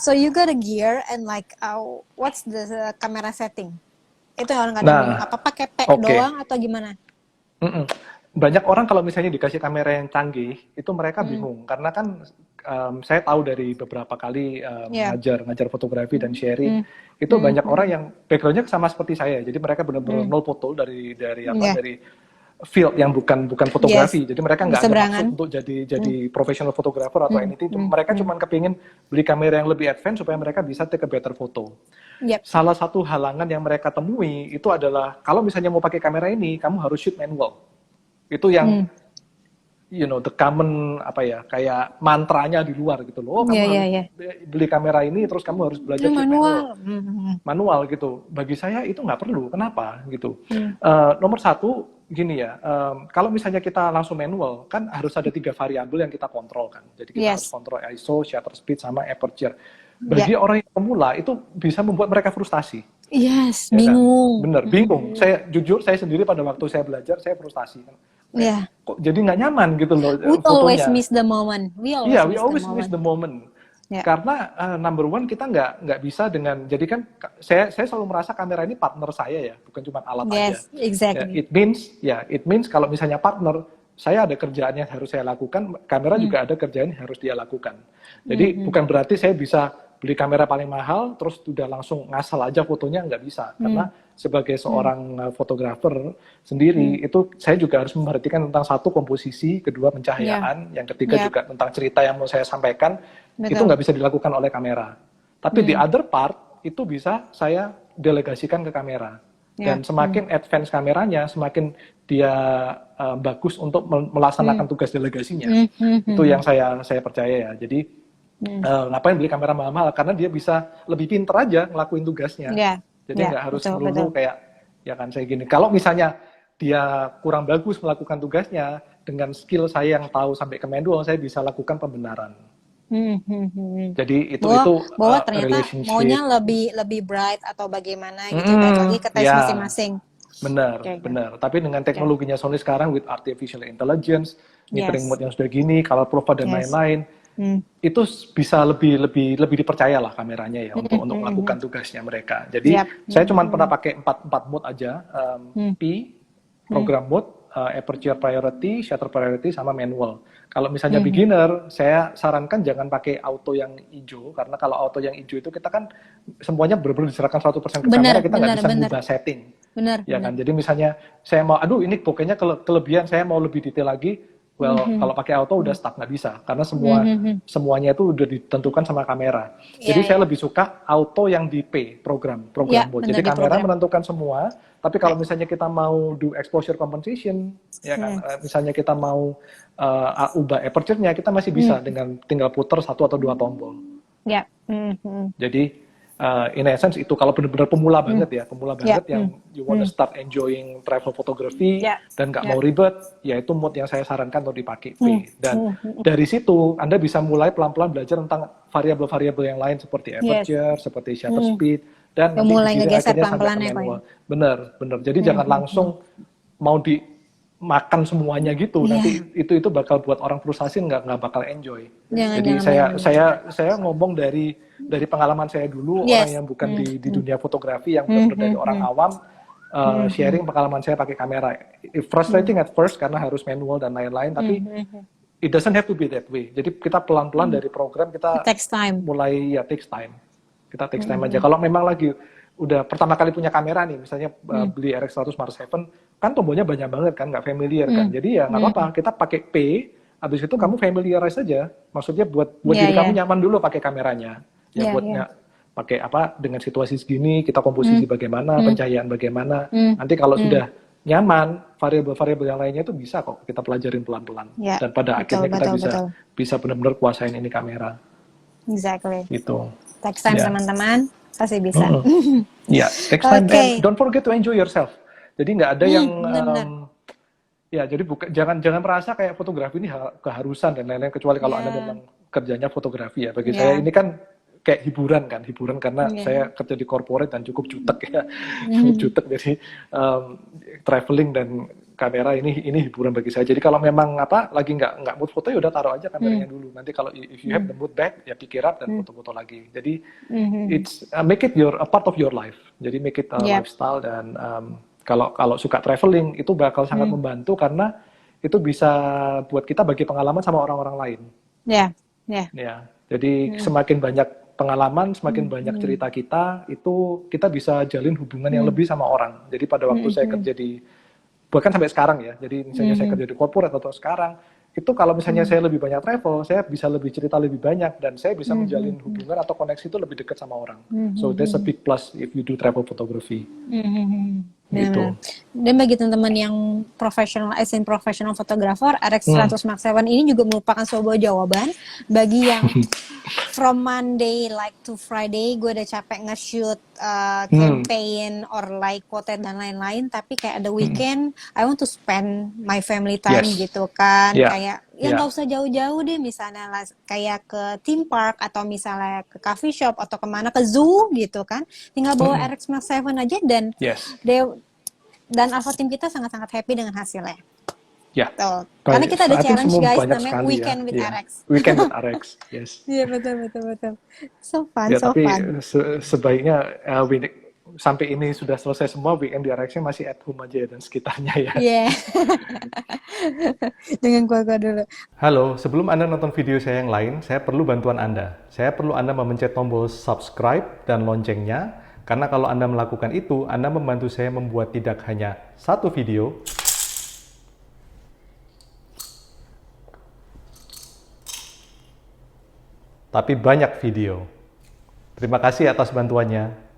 So you got a gear and like what's the camera setting? Itu yang orang kadang Nah, bingung. Apa pakai P oke. doang atau gimana? Mm-mm. Banyak orang kalau misalnya dikasih kamera yang canggih, itu mereka bingung. Karena kan saya tahu dari beberapa kali Yeah. ngajar fotografi dan sharing, itu banyak orang yang backgroundnya sama seperti saya. Jadi mereka benar-benar nol foto dari Yeah. dari field yang bukan fotografi. Jadi mereka nggak ada Berseberangan. maksud untuk jadi professional photographer atau anything. Mereka cuma kepingin beli kamera yang lebih advance supaya mereka bisa take a better photo. Yep. Salah satu halangan yang mereka temui itu adalah kalau misalnya mau pakai kamera ini, kamu harus shoot manual. Itu yang the common kayak mantranya di luar gitu loh. Oh, kamu harus beli kamera ini terus kamu harus belajar shoot manual gitu. Bagi saya itu nggak perlu. Kenapa gitu? Nomor satu gini ya, kalau misalnya kita langsung manual kan harus ada 3 variabel yang kita kontrol kan. Jadi kita harus kontrol ISO, shutter speed sama aperture. Bagi orang yang pemula itu bisa membuat mereka frustasi. Yes, bingung. Kan? Bener, bingung. Saya jujur, saya sendiri pada waktu saya belajar, saya frustasi. Kok jadi nggak nyaman gitu loh We fotonya. always miss the moment. We always miss the moment. Karena number one kita nggak bisa dengan, jadi kan saya selalu merasa kamera ini partner saya ya, bukan cuma alat aja. Exactly. It means kalau misalnya partner, saya ada kerjaan yang harus saya lakukan, kamera juga ada kerjaan yang harus dia lakukan. Jadi bukan berarti saya bisa beli kamera paling mahal, terus udah langsung ngasal aja fotonya, nggak bisa. Karena sebagai seorang fotografer sendiri, itu saya juga harus memperhatikan tentang satu, komposisi, kedua pencahayaan, yang ketiga juga tentang cerita yang mau saya sampaikan, itu nggak bisa dilakukan oleh kamera. Tapi the other part, itu bisa saya delegasikan ke kamera. Dan semakin advance kameranya, semakin dia bagus untuk melaksanakan tugas delegasinya. Itu yang saya percaya ya. Jadi ngapain beli kamera mahal-mahal? Karena dia bisa lebih pinter aja ngelakuin tugasnya. Jadi nggak harus melulu kayak ya kan saya gini. Kalau misalnya dia kurang bagus melakukan tugasnya, dengan skill saya yang tahu sampai ke manual, saya bisa lakukan pembenaran. Jadi itu bahwa ternyata maunya lebih bright atau bagaimana gitu, balik lagi ke tes masing-masing. Benar. Tapi dengan teknologinya Sony sekarang with artificial intelligence, metering mode yang sudah gini, color profile dan lain-lain, itu bisa lebih dipercaya lah kameranya ya untuk melakukan tugasnya mereka. Jadi saya cuma pernah pakai 4 mode aja, P, program mode, aperture priority, shutter priority, sama manual. Kalau misalnya beginner, saya sarankan jangan pakai auto yang hijau, karena kalau auto yang hijau itu kita kan semuanya benar-benar diserahkan 100% ke kamera, kita nggak bisa mengubah setting. Kan? Jadi misalnya saya mau, ini bokehnya kelebihan, saya mau lebih detail lagi, kalau pakai auto udah stuck, nggak bisa, karena semuanya itu udah ditentukan sama kamera. Jadi saya lebih suka auto yang di P, program mode. Jadi kamera menentukan semua. Tapi kalau misalnya kita mau do exposure compensation, ya kan, misalnya kita mau ubah aperture-nya, kita masih bisa dengan tinggal putar 1 atau 2 tombol. Jadi in essence itu kalau benar-benar pemula banget yang you wanna start enjoying travel photography dan nggak mau ribet, ya itu mode yang saya sarankan untuk dipakai P. Dan dari situ Anda bisa mulai pelan-pelan belajar tentang variabel-variabel yang lain seperti aperture, seperti shutter speed, dan mulai ngegeser pelan-pelan ya Pak. Bener. Jadi jangan langsung mau dimakan semuanya gitu. Nanti itu bakal buat orang frustasi, nggak bakal enjoy. Jadi saya ngomong dari pengalaman saya dulu, orang yang bukan di dunia fotografi, yang benar-benar dari orang awam, sharing pengalaman saya pakai kamera. Frustrating at first karena harus manual dan lain-lain, tapi it doesn't have to be that way. Jadi kita pelan-pelan dari program, kita mulai takes time. Kita takes time aja. Kalau memang lagi udah pertama kali punya kamera nih, misalnya beli RX100 Mark VII, kan tombolnya banyak banget kan, nggak familiar kan. Jadi ya nggak apa-apa, kita pakai P, habis itu kamu familiarize aja. Maksudnya buat diri kamu nyaman dulu pakai kameranya. Ya buatnya pakai dengan situasi segini, kita komposisi bagaimana, pencahayaan bagaimana. Nanti kalau sudah nyaman, variabel-variabel yang lainnya itu bisa kok kita pelajarin pelan-pelan. Dan pada akhirnya kita bisa benar-benar kuasain ini kamera. Exactly. Gitu. Next time teman-teman pasti bisa. Next time. And don't forget to enjoy yourself. Jadi nggak ada yang jadi jangan merasa kayak fotografi ini keharusan dan lain-lain, kecuali kalau Anda memang kerjanya fotografi ya. Bagi saya ini kan kayak hiburan karena saya kerja di corporate dan cukup jutek ya. Cukup jutek, jadi traveling dan kamera ini hiburan bagi saya. Jadi kalau memang lagi nggak mood foto, ya udah taruh aja kameranya dulu. Nanti kalau if you have the mood back, ya pick it up dan foto-foto lagi. Jadi it's make it a part of your life. Jadi make it lifestyle. Dan kalau suka traveling itu bakal sangat membantu, karena itu bisa buat kita bagi pengalaman sama orang-orang lain. Ya, jadi semakin banyak pengalaman, semakin banyak cerita kita, itu kita bisa jalin hubungan yang lebih sama orang. Jadi pada waktu saya kerja bahkan sampai sekarang ya, jadi misalnya saya kerja di corporate atau sekarang, itu kalau misalnya saya lebih banyak travel, saya bisa lebih cerita lebih banyak, dan saya bisa menjalin hubungan atau koneksi itu lebih dekat sama orang. So that's a big plus if you do travel photography. Gitu. Dan bagi teman-teman yang profesional photographer, RX100 Mark 7 ini juga merupakan sebuah jawaban bagi yang from Monday like to Friday gue udah capek nge-shoot campaign or like potret dan lain-lain, tapi kayak ada weekend I want to spend my family time gitu kan. Kayak nggak usah jauh-jauh deh, misalnya kayak ke theme park atau misalnya ke coffee shop atau kemana, ke zoo gitu kan, tinggal bawa RX Mark 7 aja dan Alpha Team kita sangat-sangat happy dengan hasilnya. Tuh. Karena kita ada challenge guys, namanya Weekend with RX. Weekend with RX, yes. Iya betul. So fun, tapi fun. Sebaiknya sampai ini sudah selesai semua, weekend di RX-nya masih at home aja dan sekitarnya ya. Dengan keluarga dulu. Halo, sebelum Anda nonton video saya yang lain, saya perlu bantuan Anda. Saya perlu Anda memencet tombol subscribe dan loncengnya, karena kalau Anda melakukan itu, Anda membantu saya membuat tidak hanya satu video, tapi banyak video. Terima kasih atas bantuannya.